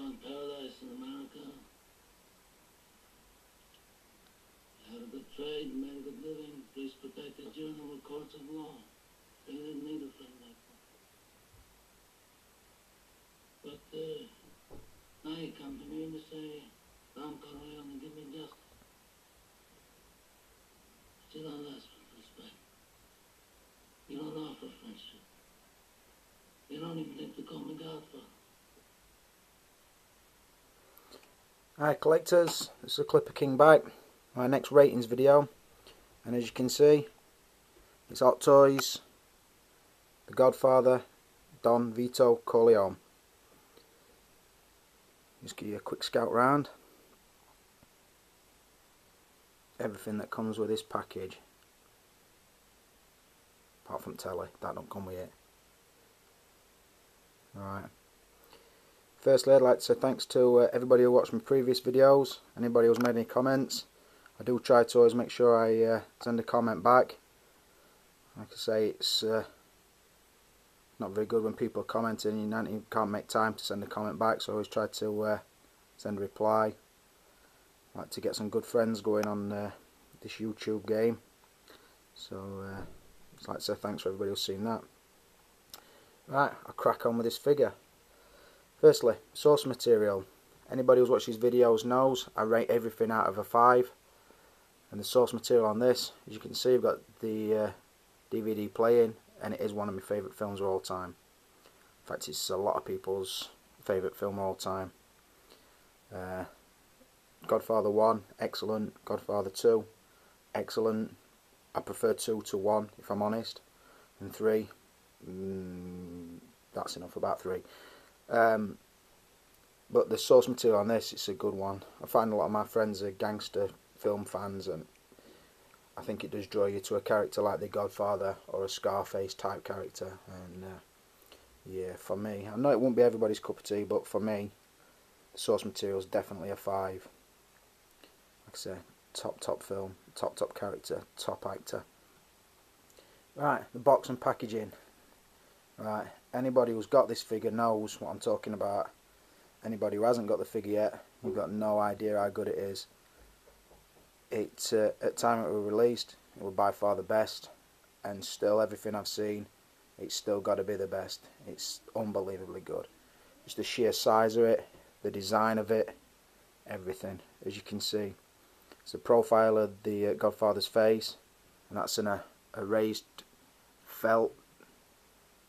found paradise in America. They had a good trade, made a good living. Police protected you, and there were courts of law. They didn't need a friend like that. But now you come to me and you say, Ram Karayan, and give me justice. But you don't ask for respect. You don't offer friendship. You don't even think to call me Godfather. Hi collectors, this is a clip of King Bite, my next ratings video, and as you can see, it's Hot Toys, The Godfather, Don Vito Corleone. Just give you a quick scout round. Everything that comes with this package, apart from telly, that don't come with it. Right. Firstly, I'd like to say thanks to everybody who watched my previous videos, anybody who's made any comments. I do try to always make sure I send a comment back. Like I say, it's not very good when people are commenting and you can't make time to send a comment back, so I always try to send a reply. I like to get some good friends going on this YouTube game. So I'd like to say thanks for everybody who's seen that. Right, I'll crack on with this figure. Firstly, source material. Anybody who's watched these videos knows I rate everything out of a 5. And the source material on this, as you can see, I've got the DVD playing, and it is one of my favourite films of all time. In fact, it's a lot of people's favourite film of all time. Godfather 1, excellent. Godfather 2, excellent. I prefer 2 to 1, if I'm honest. And 3, that's enough about 3. But the source material on this, it's a good one. I find a lot of my friends are gangster film fans, and I think it does draw you to a character like the Godfather or a Scarface type character. And yeah, for me, I know it won't be everybody's cup of tea, but for me, the source material is definitely a 5. Like I say, top film, top character, top actor. Right, the box and packaging. Right, anybody who's got this figure knows what I'm talking about. Anybody who hasn't got the figure yet, you've got no idea how good it is. It at the time it was released, it was by far the best, and still everything I've seen, it's still got to be the best. It's unbelievably good. Just the sheer size of it, the design of it, everything. As you can see, it's a profile of the Godfather's face, and that's in a raised felt.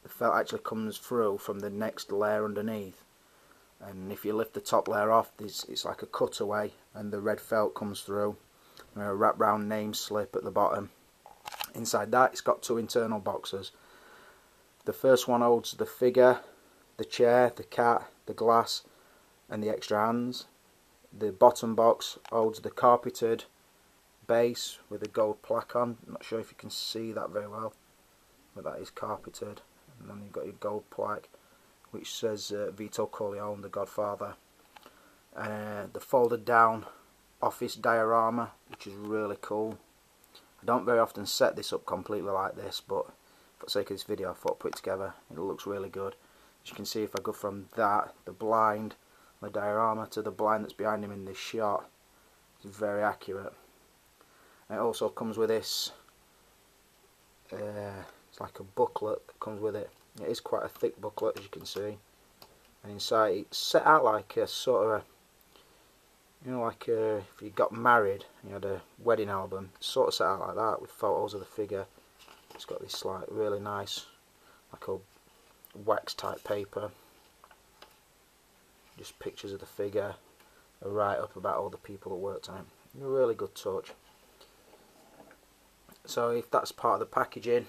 The felt actually comes through from the next layer underneath, and if you lift the top layer off, it's like a cutaway, and the red felt comes through, and a wrap round name slip at the bottom. Inside that, it's got 2 internal boxes. The first one holds the figure, the chair, the cat, the glass, and the extra hands. The bottom box holds the carpeted base with a gold plaque on. I'm not sure if you can see that very well, but that is carpeted. And then you've got your gold plaque which says Vito Corleone, the Godfather. The folded down office diorama, which is really cool. I don't very often set this up completely like this, but for the sake of this video I thought I'd put it together. It looks really good. As you can see, if I go from that, the blind, the diorama, to the blind that's behind him in this shot, it's very accurate. And it also comes with this, it's like a booklet that comes with it. It is quite a thick booklet, as you can see, and inside it's set out like a sort of a, you know, like if you got married and you had a wedding album, it's sort of set out like that with photos of the figure. It's got this like really nice, like a wax type paper, just pictures of the figure, a write up about all the people that worked on it. A really good touch. So if that's part of the packaging,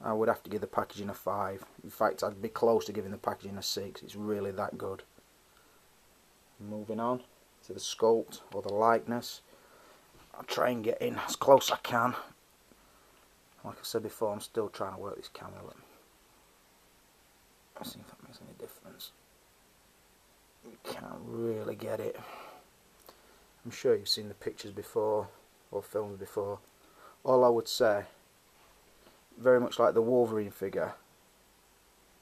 I would have to give the packaging a 5. In fact, I'd be close to giving the packaging a 6. It's really that good. Moving on to the sculpt or the likeness. I'll try and get in as close as I can. Like I said before, I'm still trying to work this camera. Let's see if that makes any difference. You can't really get it. I'm sure you've seen the pictures before or films before. All I would say, very much like the Wolverine figure,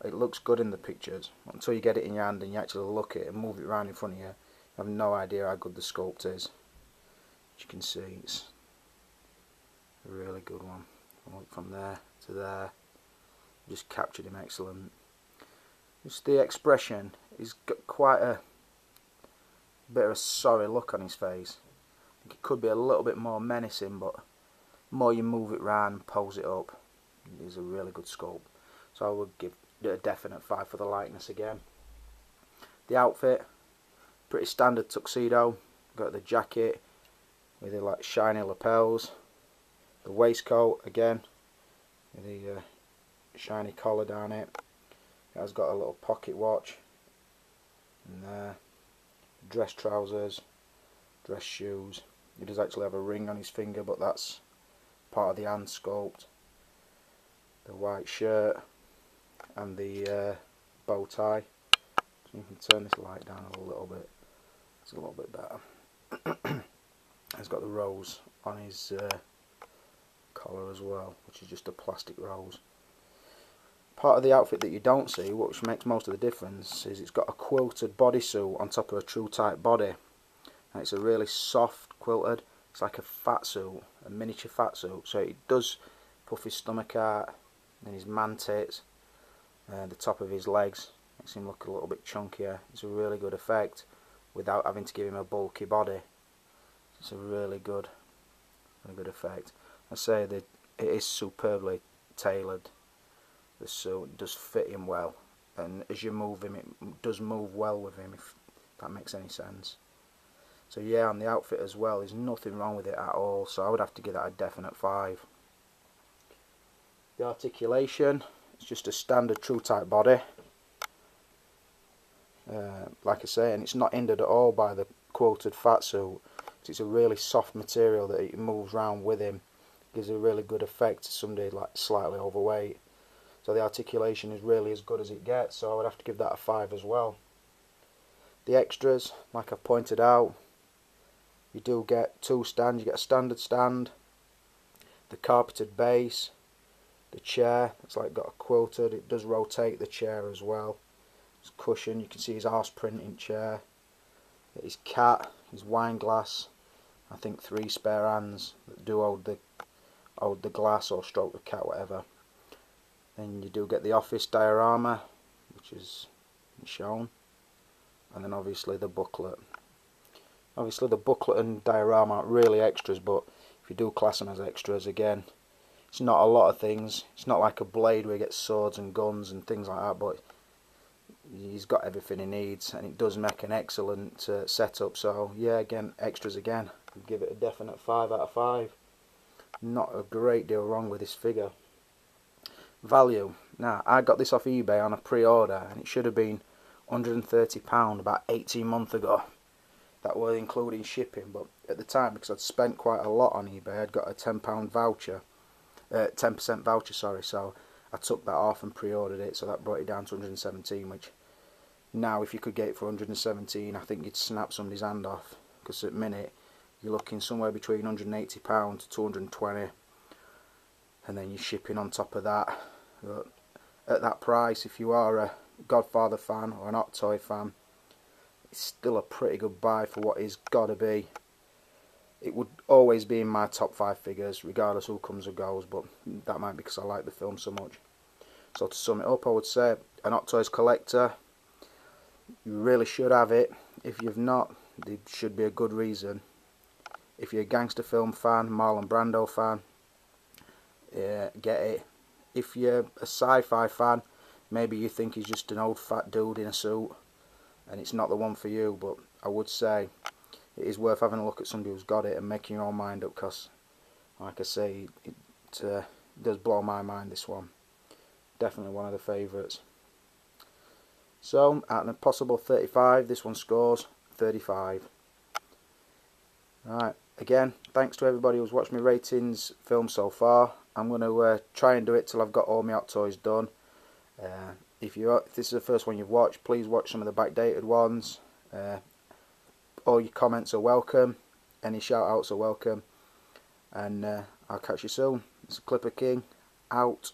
it looks good in the pictures. Until you get it in your hand and you actually look at it and move it around in front of you, you have no idea how good the sculpt is. As you can see, it's a really good one. Look from there to there, just captured him excellent. Just the expression, he's got quite a bit of a sorry look on his face. I think it could be a little bit more menacing, but the more you move it round and pose it up, it's a really good sculpt. So I would give it a definite 5 for the likeness again. The outfit, pretty standard tuxedo. Got the jacket with the like shiny lapels. The waistcoat again with the shiny collar down it. It has got a little pocket watch in there. Dress trousers, dress shoes. He does actually have a ring on his finger, but that's part of the hand sculpt. The white shirt and the bow tie. So you can turn this light down a little bit. It's a little bit better. He's got the rose on his collar as well, which is just a plastic rose. Part of the outfit that you don't see, which makes most of the difference, is it's got a quilted bodysuit on top of a true tight body. And it's a really soft quilted. It's like a fat suit, a miniature fat suit. So it does puff his stomach out and his man tits and the top of his legs. Makes him look a little bit chunkier. It's a really good effect without having to give him a bulky body. It's a really good effect. I say that it is superbly tailored. The suit does fit him well, and as you move him, it does move well with him, if that makes any sense. So yeah, on the outfit as well, there's nothing wrong with it at all, so I would have to give that a definite 5. The articulation, it's just a standard true type body. Like I say, and it's not hindered at all by the quilted fat suit. It's a really soft material that it moves around with him. Gives a really good effect to somebody like slightly overweight. So the articulation is really as good as it gets, so I would have to give that a 5 as well. The extras, like I've pointed out, you do get 2 stands. You get a standard stand, the carpeted base, the chair, it's like got a quilted, it does rotate the chair as well. His cushion, you can see his arse printing chair, his cat, his wine glass, I think 3 spare hands that do hold the glass or stroke the cat, whatever. Then you do get the office diorama, which is shown, and then obviously the booklet. Obviously the booklet and diorama aren't really extras, but if you do class them as extras, again, it's not a lot of things. It's not like a Blade where you get swords and guns and things like that, but he's got everything he needs, and it does make an excellent setup. So yeah, again, extras again. I'd give it a definite 5 out of 5. Not a great deal wrong with this figure. Value. Now, I got this off eBay on a pre-order, and it should have been £130 about 18 months ago. That was including shipping, but at the time, because I'd spent quite a lot on eBay, I'd got a £10 voucher, 10% voucher, sorry, so I took that off and pre-ordered it, so that brought it down to 117, which now if you could get it for 117, I think you'd snap somebody's hand off, because at the minute, you're looking somewhere between £180 to 220, and then you're shipping on top of that. But at that price, if you are a Godfather fan or an Hot Toy fan, it's still a pretty good buy for what he's got to be. It would always be in my top 5 figures, regardless who comes or goes, but that might be because I like the film so much. So to sum it up, I would say, an Hot Toys collector, you really should have it. If you've not, there should be a good reason. If you're a gangster film fan, Marlon Brando fan, get it. If you're a sci-fi fan, maybe you think he's just an old fat dude in a suit and it's not the one for you, but I would say it is worth having a look at somebody who's got it and making your own mind up, because like I say, it does blow my mind, this one. Definitely one of the favourites. So at a possible 35, this one scores 35. Right, again, thanks to everybody who's watched my ratings film so far. I'm going to try and do it till I've got all my Hot Toys done. If this is the first one you've watched, please watch some of the backdated ones. All your comments are welcome. Any shout outs are welcome. And I'll catch you soon. It's Clipper King, out.